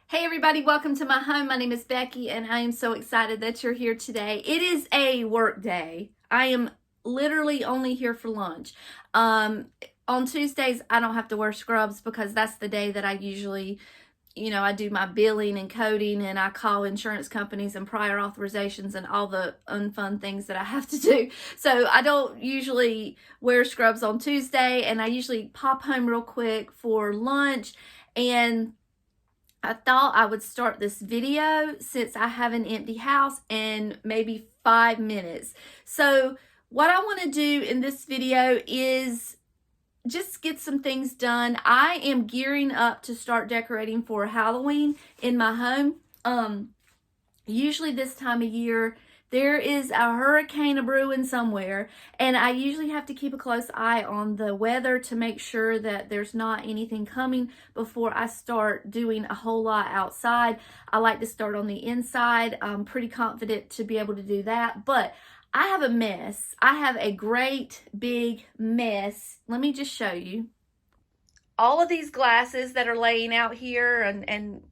Hey everybody, welcome to my home. My name is Becky and I am so excited that you're here today. It is a work day. I am literally only here for lunch. On Tuesdays, I don't have to wear scrubs because that's the day that I usually, I do my billing and coding and I call insurance companies and prior authorizations and all the unfun things that I have to do. So I don't usually wear scrubs on Tuesday, and I usually pop home real quick for lunch. And I thought I would start this video since I have an empty house in maybe 5 minutes. So what I want to do in this video is just get some things done. I am gearing up to start decorating for Halloween in my home. Usually this time of year, there is a hurricane brewing somewhere, and I usually have to keep a close eye on the weather to make sure that there's not anything coming before I start doing a whole lot outside. I like to start on the inside. I'm pretty confident to be able to do that, but I have a mess. I have a great big mess. Let me just show you. All of these glasses that are laying out here and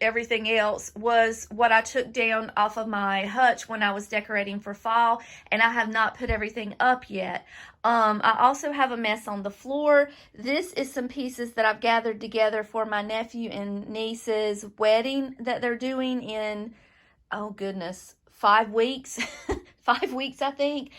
everything else was what I took down off of my hutch when I was decorating for fall, and I have not put everything up yet. I also have a mess on the floor. This is some pieces that I've gathered together for my nephew and niece's wedding that they're doing in, oh goodness, 5 weeks. 5 weeks, I think.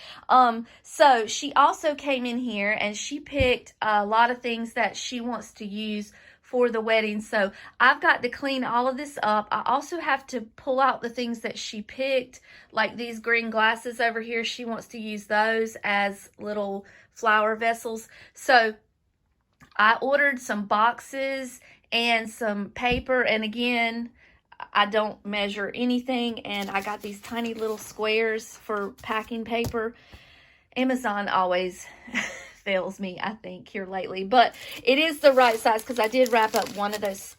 So she also came in here and she picked a lot of things that she wants to use for the wedding. So I've got to clean all of this up. I also have to pull out the things that she picked, like these green glasses over here. She wants to use those as little flower vessels. So I ordered some boxes and some paper, and again, I don't measure anything, and I got these tiny little squares for packing paper. Amazon always fails me, I think, here lately, but it is the right size because I did wrap up one of those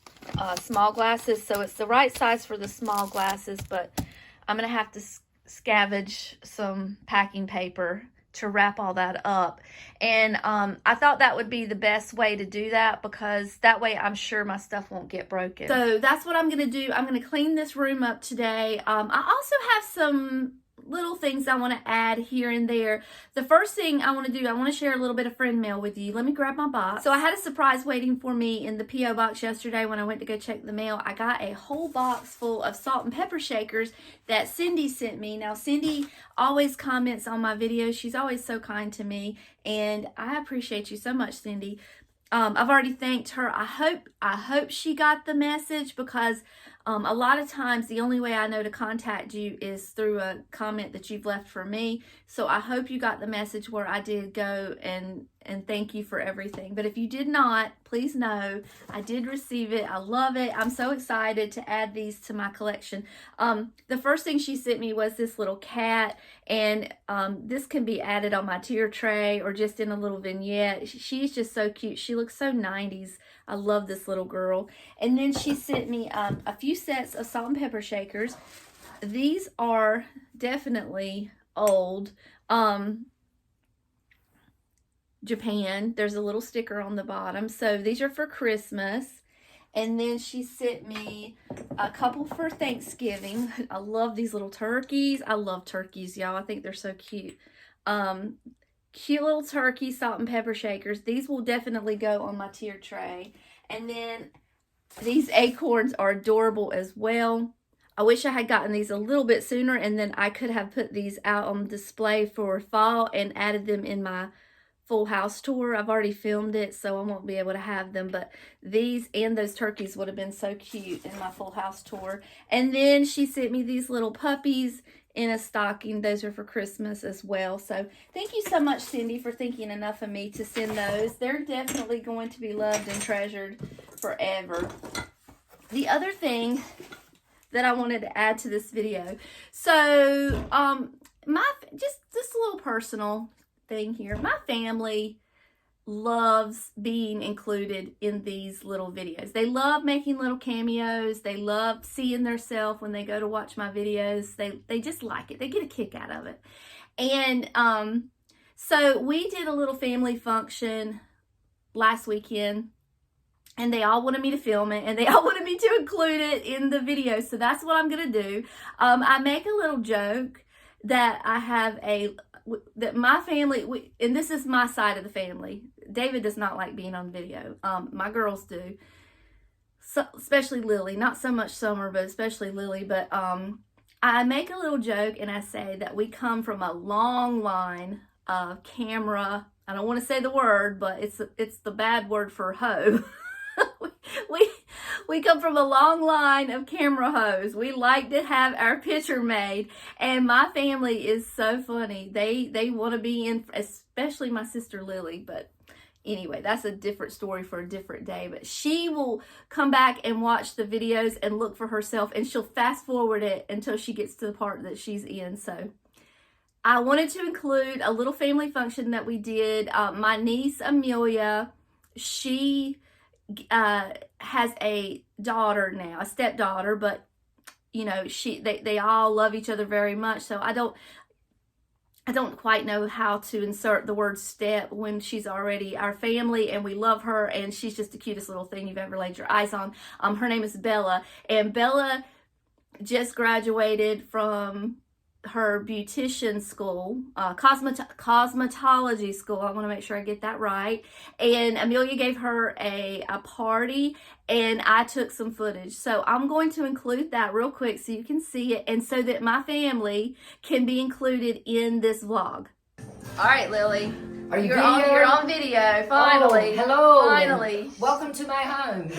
small glasses, so it's the right size for the small glasses, but I'm going to have to scavenge some packing paper to wrap all that up. And I thought that would be the best way to do that because that way I'm sure my stuff won't get broken. So that's what I'm going to do. I'm going to clean this room up today. I also have some little things I want to add here and there. The first thing I want to do, I want to share a little bit of friend mail with you. Let me grab my box. So I had a surprise waiting for me in the P.O. box yesterday when I went to go check the mail. I got a whole box full of salt and pepper shakers that Cindy sent me. Now, Cindy always comments on my videos. She's always so kind to me, and I appreciate you so much, Cindy. I've already thanked her. I hope she got the message because a lot of times the only way I know to contact you is through a comment that you've left for me. So I hope you got the message where I did go and thank you for everything. But if you did not, please know I did receive it. I love it. I'm so excited to add these to my collection. The first thing she sent me was this little cat, and this can be added on my tier tray or just in a little vignette. She's just so cute. She looks so 90s. I love this little girl. And then she sent me a few sets of salt and pepper shakers. These are definitely old. Japan. There's a little sticker on the bottom. So these are for Christmas. And then she sent me a couple for Thanksgiving. I love these little turkeys. I love turkeys, y'all. I think they're so cute. Cute little turkey salt and pepper shakers. These will definitely go on my tier tray. And then these acorns are adorable as well. I wish I had gotten these a little bit sooner, and then I could have put these out on display for fall and added them in my full house tour. I've already filmed it, so I won't be able to have them, but these and those turkeys would have been so cute in my full house tour. And then she sent me these little puppies in a stocking. Those are for Christmas as well. So thank you so much, Cindy, for thinking enough of me to send those. They're definitely going to be loved and treasured forever. The other thing that I wanted to add to this video, so just a little personal thing here. My family loves being included in these little videos. They love making little cameos. They love seeing themselves when they go to watch my videos. They just like it. They get a kick out of it. And so we did a little family function last weekend, and they all wanted me to film it, and they all wanted me to include it in the video. So that's what I'm going to do. I make a little joke that I have that my family, and this is my side of the family. David does not like being on video. My girls do. So, especially Lily. Not so much Summer, but especially Lily. But I make a little joke, and I say that we come from a long line of camera. I don't want to say the word, but it's the bad word for hoe. we come from a long line of camera hoes. We like to have our picture made, and my family is so funny. They want to be in, especially my sister Lily. But anyway, that's a different story for a different day. But she will come back and watch the videos and look for herself, and she'll fast forward it until she gets to the part that she's in. So I wanted to include a little family function that we did. My niece Amelia, she has a daughter now, a stepdaughter, but you know, they all love each other very much. So I don't quite know how to insert the word step when she's already our family, and we love her, and she's just the cutest little thing you've ever laid your eyes on. Her name is Bella, and Bella just graduated from her beautician school, cosmetology school. I want to make sure I get that right. And Amelia gave her a party, and I took some footage. So I'm going to include that real quick so you can see it, and so that my family can be included in this vlog. All right, Lily. You're on video, finally. Oh, hello. Finally. Welcome to my home.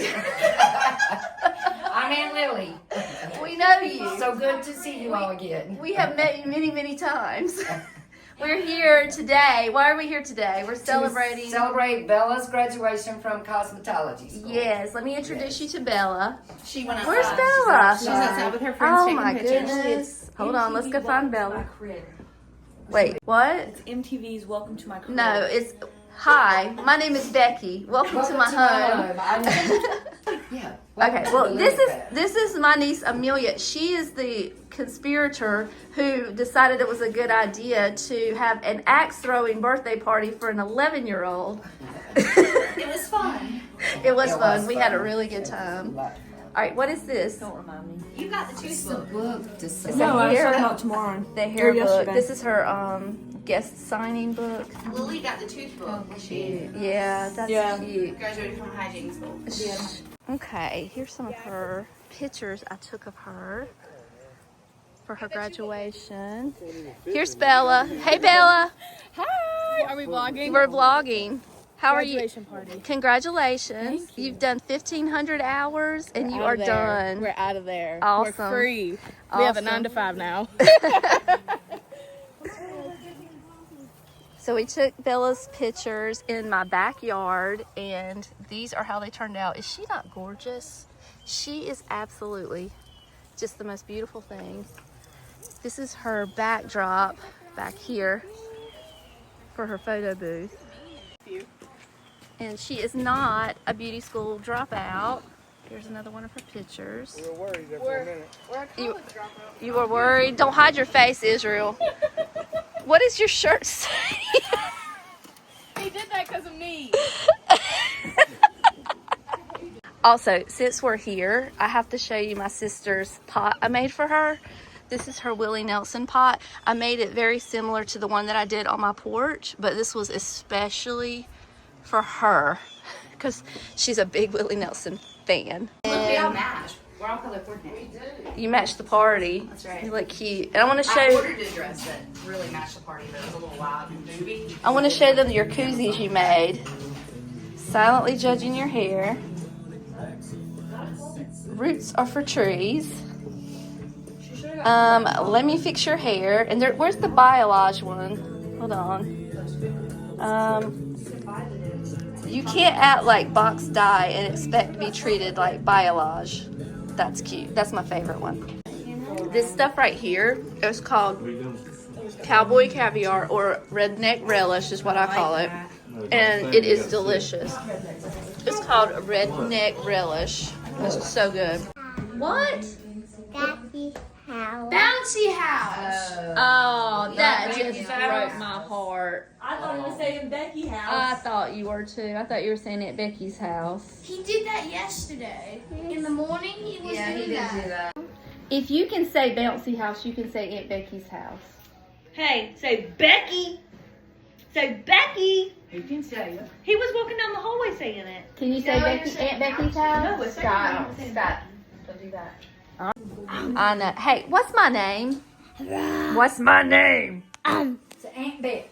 I'm Aunt Lily. We know you. So good to see you all again. We have met you many, many times. We're here today. Why are we here today? We're celebrating. Celebrate Bella's graduation from cosmetology school. Yes, let me introduce you to Bella. She went outside. Where's Bella? She's outside with her friends Oh taking my pictures. goodness. Hold on, let's go find Bella. Wait, what? It's MTV's Welcome to My Career. No, it's hi. My name is Becky. Welcome to my home. Yeah. Okay, well, this is my niece Amelia. She is the conspirator who decided it was a good idea to have an axe throwing birthday party for an 11-year-old. It was fun. It was fun. We had a really good time. All right, what is this? Don't remind me. You got the tooth book. Book to say. No, I was hair- talking about tomorrow. The hair Or book. yesterday. This is her guest signing book. Lily got the tooth book. She Yeah, that's Yeah. cute. graduated from hygiene school. Okay, here's some of her pictures I took of her for her graduation. Here's Bella. Hey, Bella. Hi! Are we vlogging? We're vlogging. How are you? Graduation party. Congratulations. Thank you. You've done 1,500 hours and you Out are of there. done. We're out of there. Awesome. We're free. We have a Awesome. 9 to 5 now. So we took Bella's pictures in my backyard, and these are how they turned out. Is she not gorgeous? She is absolutely just the most beautiful thing. This is her backdrop back here for her photo booth. And she is not a beauty school dropout. Here's another one of her pictures. We were worried there for a minute. We're a college dropout. You were worried? Don't hide your face, Israel. What does your shirt say? He did that because of me. Also, since we're here, I have to show you my sister's pot I made for her. This is her Willie Nelson pot. I made it very similar to the one that I did on my porch, but this was especially for her because she's a big Willie Nelson fan. Look, we all And match. We're all color coordinated. you matched the party. That's right. You look cute. And I want to I show ordered a dress that really matched the party, but it was a little wild and booby. I want to show them your koozies you made. Silently judging your hair. Roots are for trees. Let me fix your hair. And there, where's the Biolage one? Hold on. You can't act like box dye and expect to be treated like Biolage. That's cute. That's my favorite one. This stuff right here is called Cowboy Caviar, or Redneck Relish is what I call it. And it is delicious. It's called Redneck Relish. It's so good. What? Bouncy house. Oh, that Yeah, just right. broke my heart. I was saying Becky's house. I thought you were too. I thought you were saying at Becky's house. He did that yesterday. In the morning, he was Yeah, he doing did that. do that. If you can say bouncy house, you can say Aunt Becky's house. Hey, say Becky. Say Becky. He can say it. He was walking down the hallway saying it. Can you say No, Becky, you're saying Aunt Becky's house? No, it's Stop. Stop. Don't do that. I know. Hey, what's my name? What's my name? It's Aunt Beck.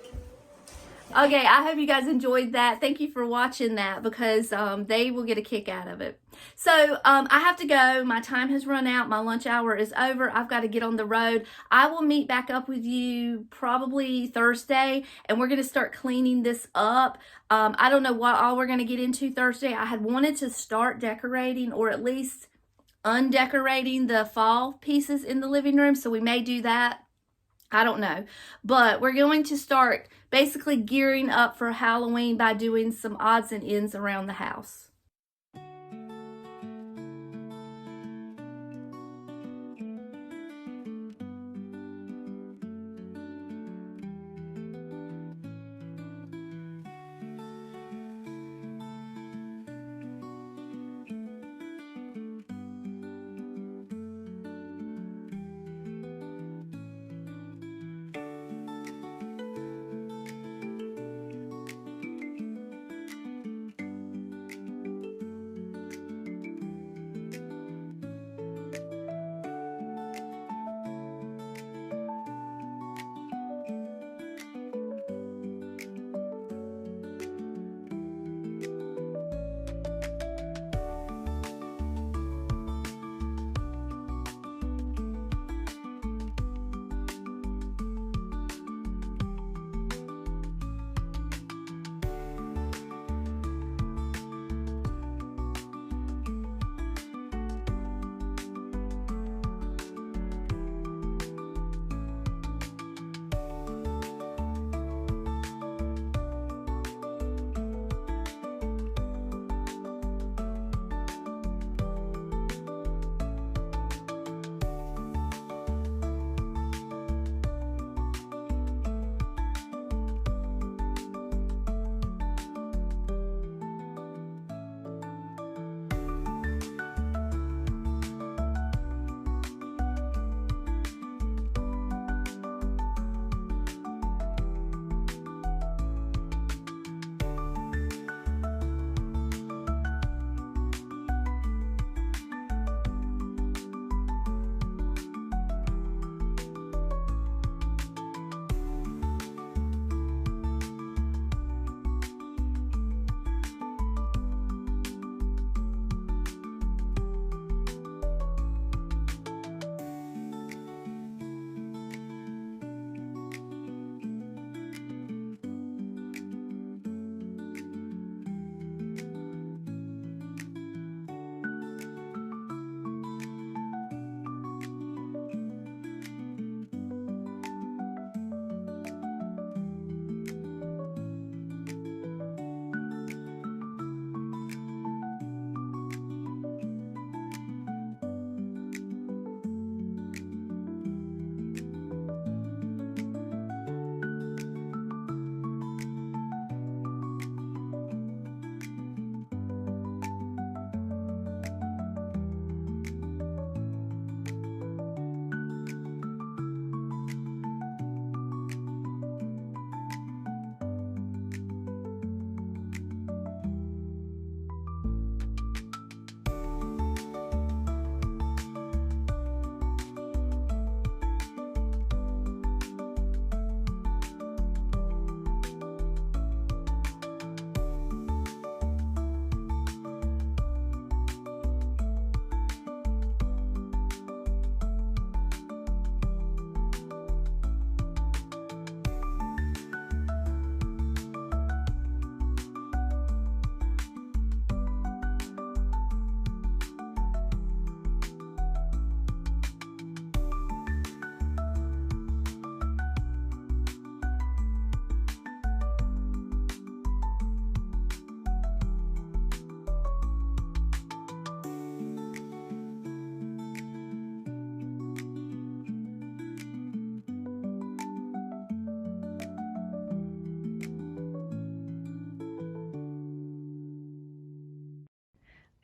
Okay, I hope you guys enjoyed that. Thank you for watching that because they will get a kick out of it. So I have to go. My time has run out. My lunch hour is over. I've got to get on the road. I will meet back up with you probably Thursday, and we're going to start cleaning this up. I don't know what all we're going to get into Thursday. I had wanted to start decorating or at least undecorating the fall pieces in the living room, so we may do that. I don't know, but we're going to start basically gearing up for Halloween by doing some odds and ends around the house.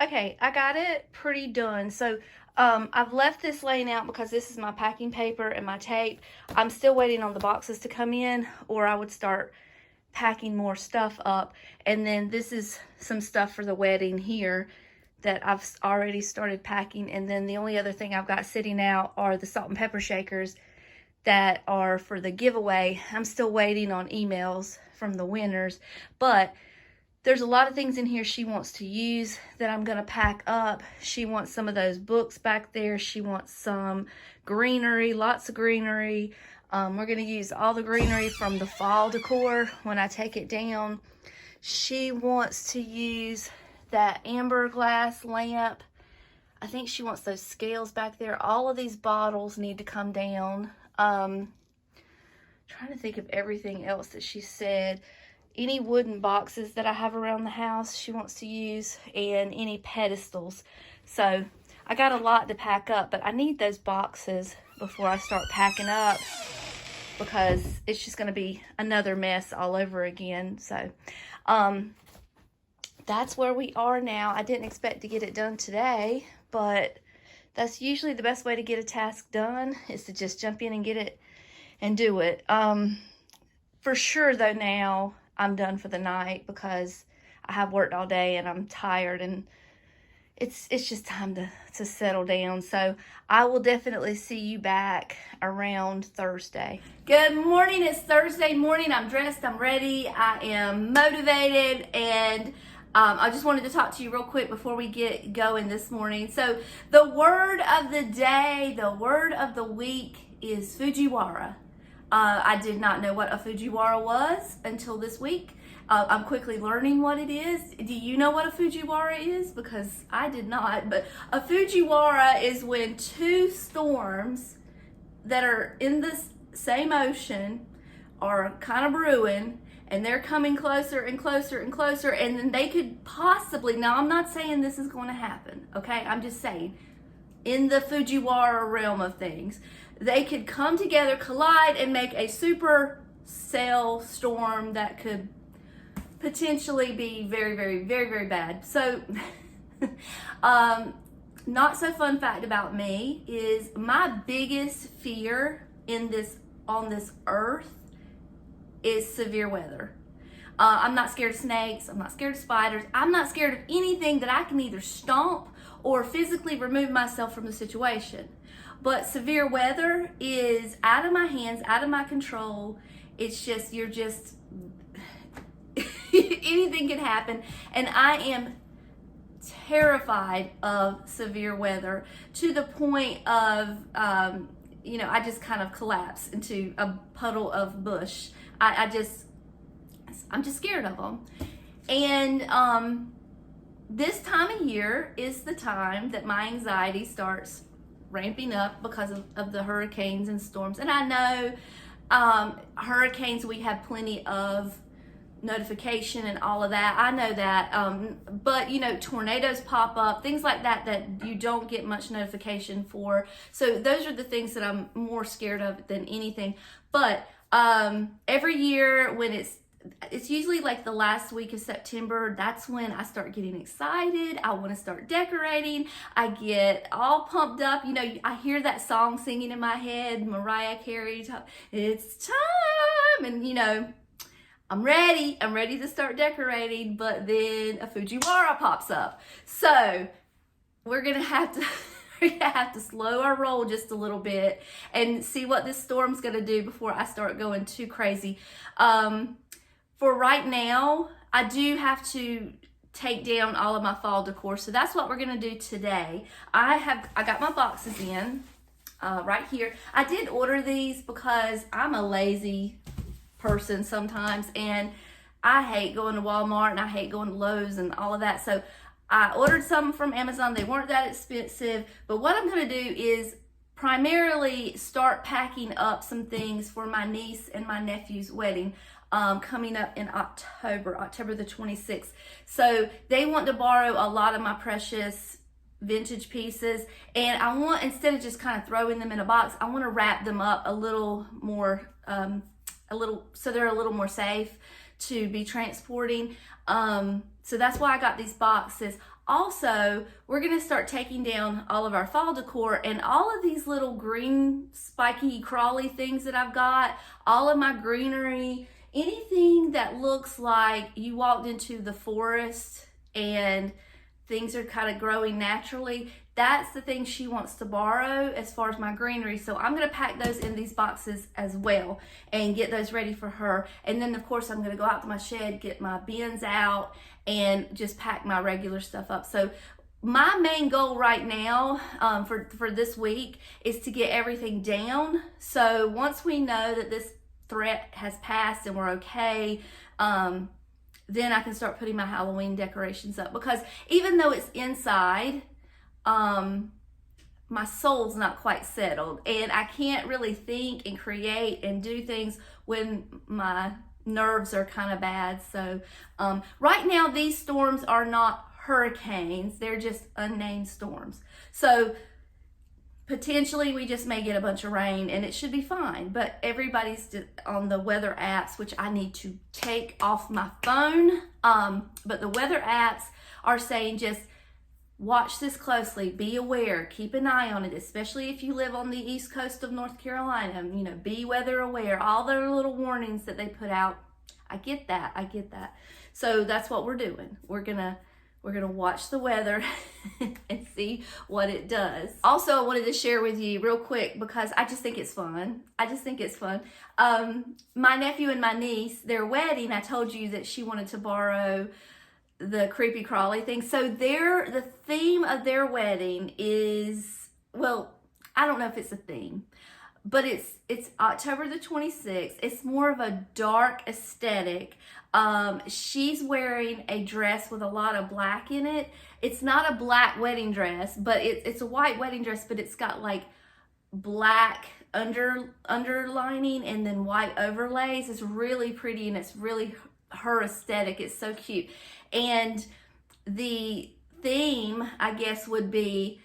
Okay, I got it pretty done. So I've left this laying out because this is my packing paper and my tape. I'm still waiting on the boxes to come in, or I would start packing more stuff up. And then this is some stuff for the wedding here that I've already started packing. And then the only other thing I've got sitting out are the salt and pepper shakers that are for the giveaway. I'm still waiting on emails from the winners, but there's a lot of things in here she wants to use that I'm going to pack up. She wants some of those books back there. She wants some greenery, lots of greenery. We're going to use all the greenery from the fall decor when I take it down. She wants to use that amber glass lamp. I think she wants those scales back there. All of these bottles need to come down. Trying to think of everything else that she said. Any wooden boxes that I have around the house she wants to use, and any pedestals. So I got a lot to pack up, but I need those boxes before I start packing up because it's just going to be another mess all over again. So that's where we are now. I didn't expect to get it done today, but that's usually the best way to get a task done, is to just jump in and get it and do it. For sure though, now I'm done for the night because I have worked all day and I'm tired, and it's just time to settle down. So I will definitely see you back around Thursday. Good morning. It's Thursday morning. I'm dressed. I'm ready. I am motivated, and I just wanted to talk to you real quick before we get going this morning. So the word of the day, the word of the week is Fujiwara. I did not know what a Fujiwara was until this week. I'm quickly learning what it is. Do you know what a Fujiwara is? Because I did not. But a Fujiwara is when two storms that are in the same ocean are kind of brewing, and they're coming closer and closer and closer, and then they could possibly, now I'm not saying this is going to happen, okay? I'm just saying, in the Fujiwara realm of things, they could come together, collide, and make a super cell storm that could potentially be very, very, very, very bad. So, not so fun fact about me is my biggest fear on this earth is severe weather. I'm not scared of snakes. I'm not scared of spiders. I'm not scared of anything that I can either stomp or physically remove myself from the situation. But severe weather is out of my hands, out of my control. It's just, anything can happen. And I am terrified of severe weather to the point of, I just kind of collapse into a puddle of bush. I'm just scared of them. And this time of year is the time that my anxiety starts ramping up because of the hurricanes and storms. And I know hurricanes, we have plenty of notification and all of that. I know that. But, tornadoes pop up, things like that you don't get much notification for. So those are the things that I'm more scared of than anything. But every year when it's usually like the last week of September, that's when I start getting excited. I want to start decorating. I get all pumped up. I hear that song singing in my head, Mariah Carey, it's time. And, I'm ready to start decorating, but then a Fujiwara pops up. So we're going to have to slow our roll just a little bit and see what this storm's going to do before I start going too crazy. For right now, I do have to take down all of my fall decor. So that's what we're going to do today. I got my boxes in right here. I did order these because I'm a lazy person sometimes, and I hate going to Walmart and I hate going to Lowe's and all of that. So I ordered some from Amazon. They weren't that expensive, but what I'm going to do is primarily start packing up some things for my niece and my nephew's wedding coming up in October the 26th. So they want to borrow a lot of my precious vintage pieces, and I want, instead of just kind of throwing them in a box, I want to wrap them up a little more so they're a little more safe to be transporting. So that's why I got these boxes. Also, we're going to start taking down all of our fall decor, and all of these little green spiky crawly things that I've got, all of my greenery, anything that looks like you walked into the forest and things are kind of growing naturally, that's the thing she wants to borrow as far as my greenery. So I'm going to pack those in these boxes as well and get those ready for her. And then of course I'm going to go out to my shed, get my bins out, and just pack my regular stuff up. So my main goal right now for this week is to get everything down. So once we know that this threat has passed and we're okay, then I can start putting my Halloween decorations up. Because even though it's inside, my soul's not quite settled, and I can't really think and create and do things when my nerves are kind of bad. So right now these storms are not hurricanes, they're just unnamed storms. So potentially we just may get a bunch of rain and it should be fine, but everybody's on the weather apps, which I need to take off my phone. But the weather apps are saying just watch this closely, be aware, keep an eye on it, especially if you live on the east coast of North Carolina. You know, be weather aware, all their little warnings that they put out. I get that. So that's what we're doing. We're gonna watch the weather and see what it does. Also, I wanted to share with you real quick because I just think it's fun. My nephew and my niece, their wedding, I told you that she wanted to borrow the creepy crawly thing. So the theme of their wedding is, well, I don't know if it's a theme, but it's October the 26th. It's more of a dark aesthetic. She's wearing a dress with a lot of black in it. It's not a black wedding dress, but it's a white wedding dress, but it's got like black underlining and then white overlays. It's really pretty and it's really her aesthetic. It's so cute. And the theme, I guess, would be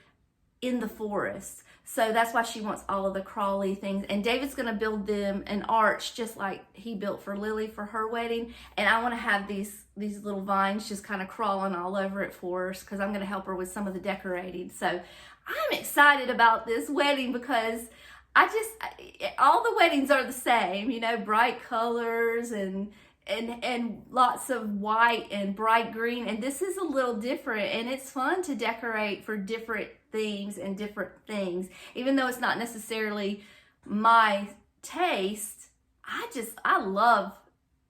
in the forest. So that's why she wants all of the crawly things. And David's going to build them an arch just like he built for Lily for her wedding. And I want to have these little vines just kind of crawling all over it for us because I'm going to help her with some of the decorating. So I'm excited about this wedding because all the weddings are the same, you know, bright colors and lots of white and bright green, and this is a little different, and it's fun to decorate for different themes and different things. Even though it's not necessarily my taste, I love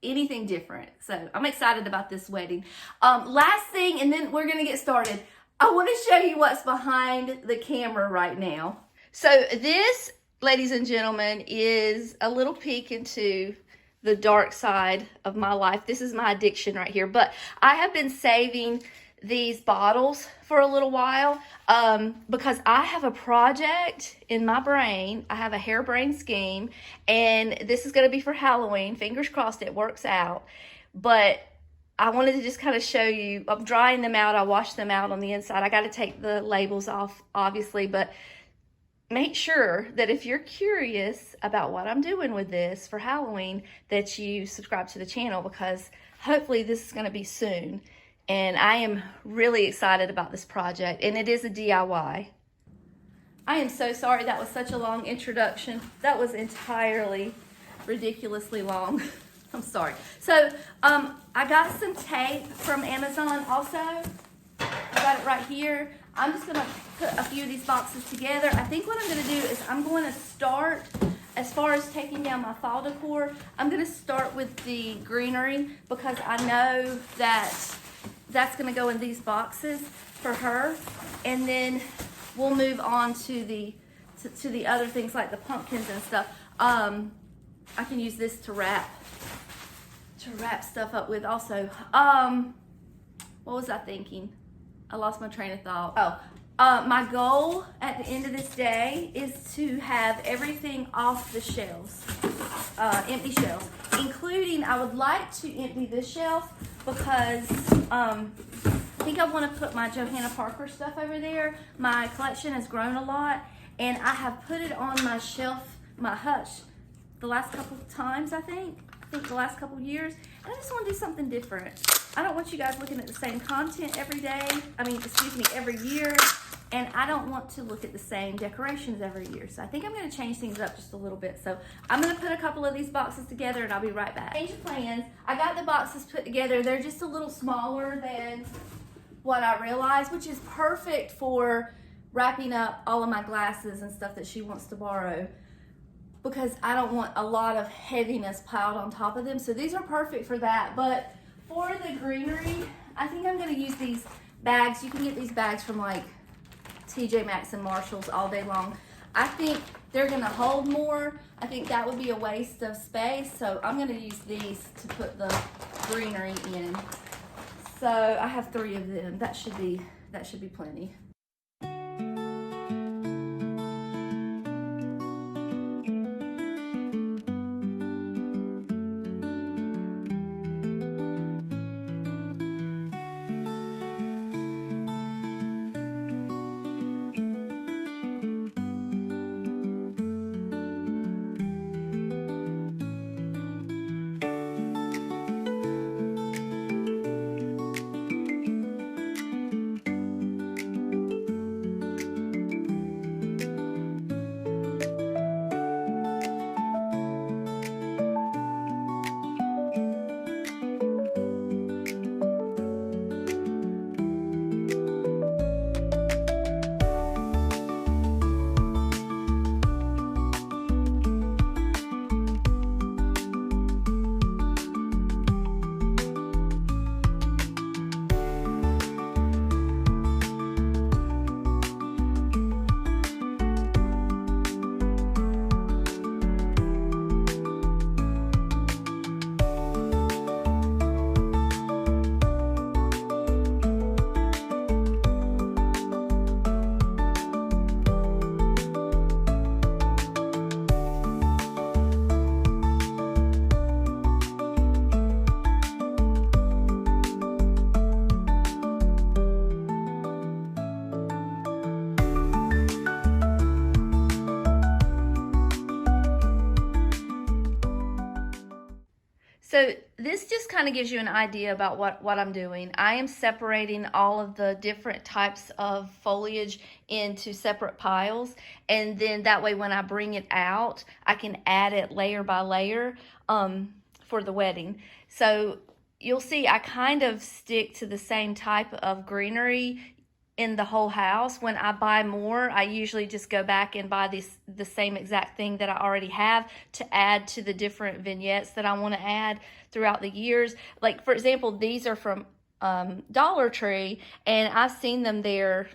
anything different. So I'm excited about this wedding. Last thing, and then we're gonna get started. I want to show you what's behind the camera right now. So this, ladies and gentlemen, is a little peek into the dark side of my life. This is my addiction right here. But I have been saving these bottles for a little while because I have a project in my brain. I have a harebrained scheme, and this is going to be for Halloween. Fingers crossed it works out. But I wanted to just kind of show you. I'm drying them out. I washed them out on the inside. I got to take the labels off, obviously, but make sure that if you're curious about what I'm doing with this for Halloween, that you subscribe to the channel because hopefully this is going to be soon. And I am really excited about this project, and it is a DIY. I am so sorry that was such a long introduction. That was entirely ridiculously long. I'm sorry. So I got some tape from Amazon also. I got it right here. I'm just going to put a few of these boxes together. I think what I'm going to do is I'm going to start, as far as taking down my fall decor, I'm going to start with the greenery because I know that that's going to go in these boxes for her. And then we'll move on to the other things like the pumpkins and stuff. I can use this to wrap stuff up with also. What was I thinking? I lost my train of thought. My goal at the end of this day is to have everything off the shelves, empty shelves, including I would like to empty this shelf because I think I want to put my Johanna Parker stuff over there. My collection has grown a lot, and I have put it on my shelf, my hutch, the last couple of times, I think the last couple of years, and I just want to do something different. I don't want you guys looking at the same content every day. Every year. And I don't want to look at the same decorations every year. So I think I'm going to change things up just a little bit. So I'm going to put a couple of these boxes together and I'll be right back. Change of plans. I got the boxes put together. They're just a little smaller than what I realized, which is perfect for wrapping up all of my glasses and stuff that she wants to borrow, because I don't want a lot of heaviness piled on top of them. So these are perfect for that. But for the greenery, I think I'm going to use these bags. You can get these bags from like TJ Maxx and Marshalls all day long. I think they're gonna hold more. I think that would be a waste of space. So I'm gonna use these to put the greenery in. So I have 3 of them. That should be plenty. So this just kind of gives you an idea about what I'm doing. I am separating all of the different types of foliage into separate piles. And then that way when I bring it out, I can add it layer by layer for the wedding. So you'll see I kind of stick to the same type of greenery in the whole house. When I buy more, I usually just go back and buy the same exact thing that I already have to add to the different vignettes that I want to add throughout the years. Like, for example, these are from Dollar Tree, and I've seen them there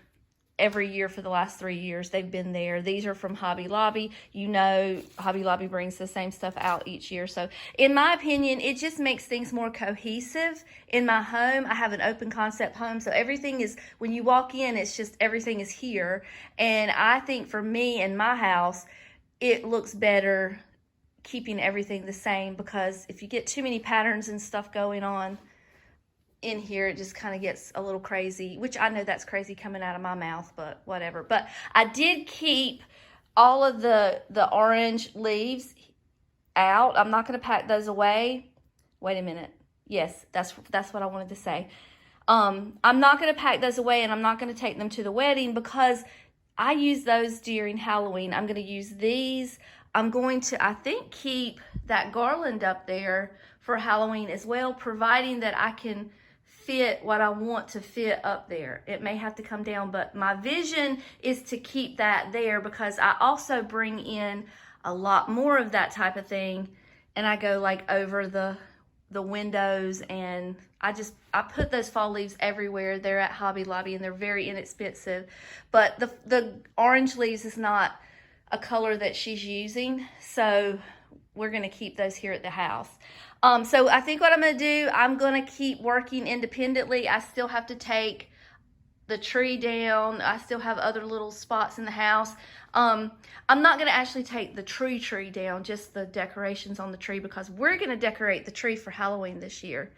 every year for the last 3 years. They've been there. These are from Hobby Lobby. You know, Hobby Lobby brings the same stuff out each year. So in my opinion, it just makes things more cohesive in my home. I have an open concept home, so everything is, when you walk in, it's just everything is here. And I think for me in my house, it looks better keeping everything the same, because if you get too many patterns and stuff going on in here, it just kind of gets a little crazy, which I know that's crazy coming out of my mouth, but whatever. But I did keep all of the orange leaves out. I'm not going to pack those away. Wait a minute. Yes, that's what I wanted to say. I'm not going to pack those away, and I'm not going to take them to the wedding because I use those during Halloween. I'm going to use these. I'm going to, I think, keep that garland up there for Halloween as well, providing that I can fit what I want to fit up there. It may have to come down, but my vision is to keep that there, because I also bring in a lot more of that type of thing, and I go like over the windows, and I put those fall leaves everywhere. They're at Hobby Lobby and they're very inexpensive, but the orange leaves is not a color that she's using, so we're going to keep those here at the house. So I think what I'm going to do, I'm going to keep working independently. I still have to take the tree down. I still have other little spots in the house. I'm not going to actually take the tree down, just the decorations on the tree, because we're going to decorate the tree for Halloween this year.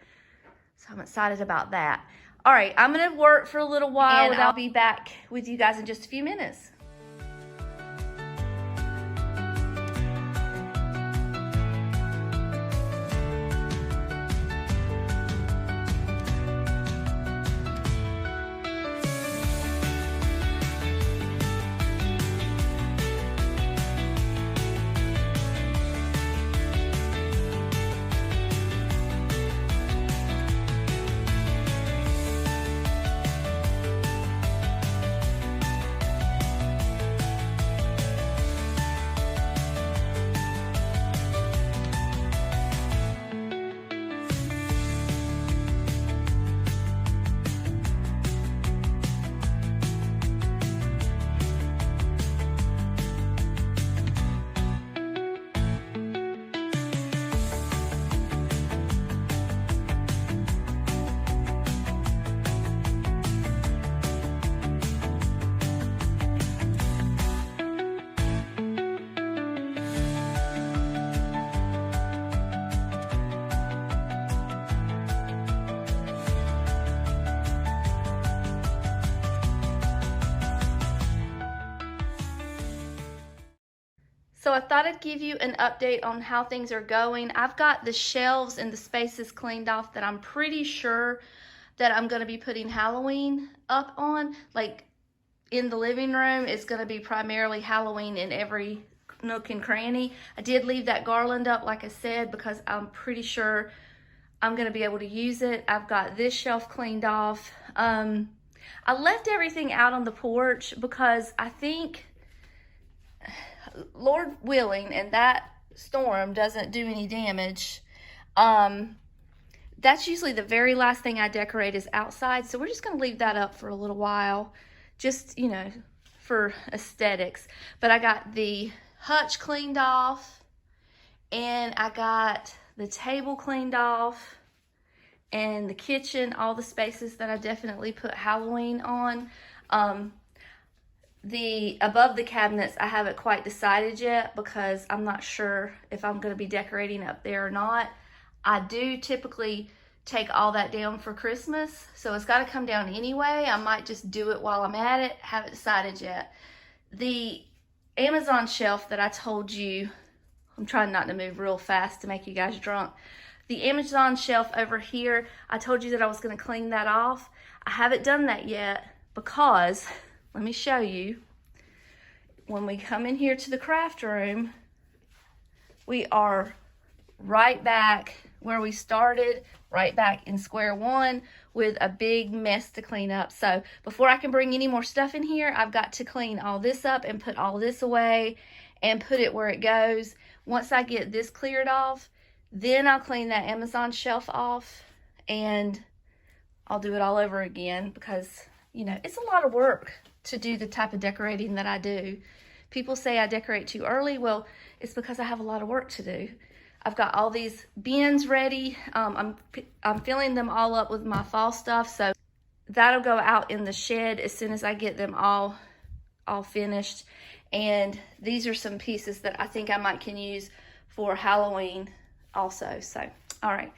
So I'm excited about that. All right, I'm going to work for a little while, and I'll be back with you guys in just a few minutes. So I thought I'd give you an update on how things are going. I've got the shelves and the spaces cleaned off that I'm pretty sure that I'm going to be putting Halloween up on. Like in the living room, it's going to be primarily Halloween in every nook and cranny. I did leave that garland up, like I said, because I'm pretty sure I'm going to be able to use it. I've got this shelf cleaned off. I left everything out on the porch because I think, Lord willing, and that storm doesn't do any damage, that's usually the very last thing I decorate is outside. So we're just going to leave that up for a little while, just, you know, for aesthetics. But I got the hutch cleaned off, and I got the table cleaned off, and the kitchen, all the spaces that I definitely put Halloween on. The above the cabinets, I haven't quite decided yet because I'm not sure if I'm going to be decorating up there or not. I do typically take all that down for Christmas, so it's got to come down anyway. I might just do it while I'm at it. Haven't decided yet. The Amazon shelf that I told you, I'm trying not to move real fast to make you guys drunk. The Amazon shelf over here, I told you that I was going to clean that off. I haven't done that yet because, let me show you. When we come in here to the craft room, we are right back where we started, right back in square one with a big mess to clean up. So before I can bring any more stuff in here, I've got to clean all this up and put all this away and put it where it goes. Once I get this cleared off, then I'll clean that Amazon shelf off and I'll do it all over again because, you know, it's a lot of work to do the type of decorating that I do. People say I decorate too early. Well, it's because I have a lot of work to do. I've got all these bins ready. I'm filling them all up with my fall stuff, so that'll go out in the shed as soon as I get them all finished. And these are some pieces that I think I might can use for Halloween also. So, all right.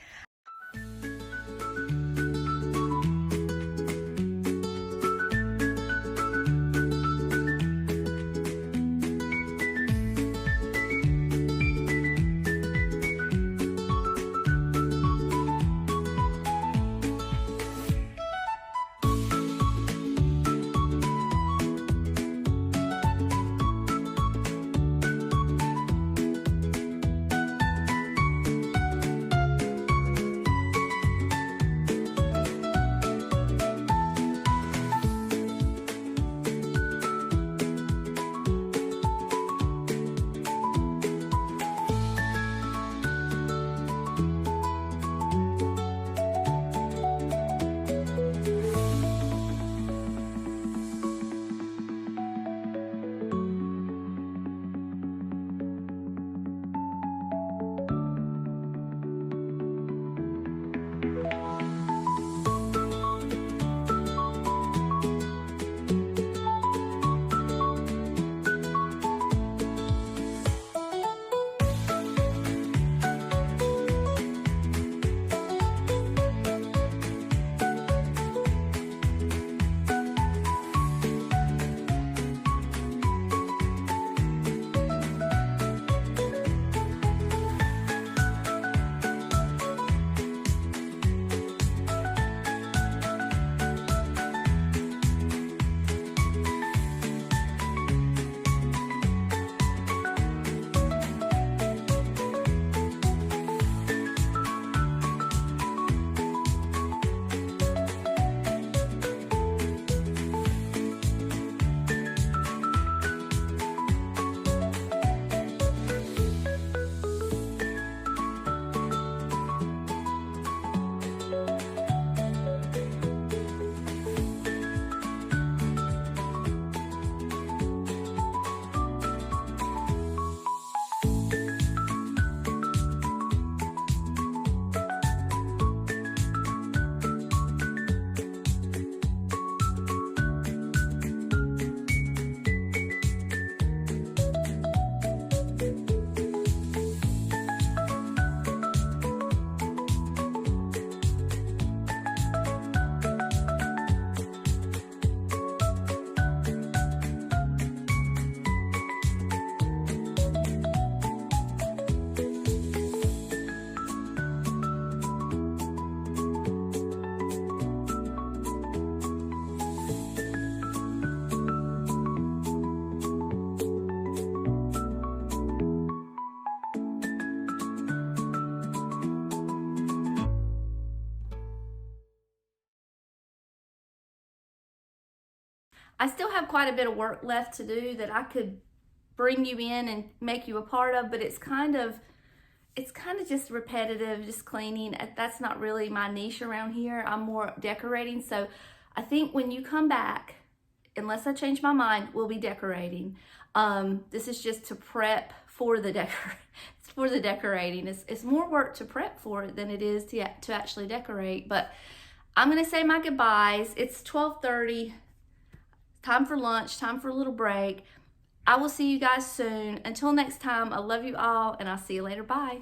I still have quite a bit of work left to do that I could bring you in and make you a part of, but it's kind of just repetitive, just cleaning. That's not really my niche around here. I'm more decorating. So I think when you come back, unless I change my mind, we'll be decorating. This is just to prep for the decorating. It's more work to prep for it than it is to actually decorate. But I'm gonna say my goodbyes. It's 12:30. Time for lunch. Time for a little break. I will see you guys soon. Until next time, I love you all, and I'll see you later. Bye.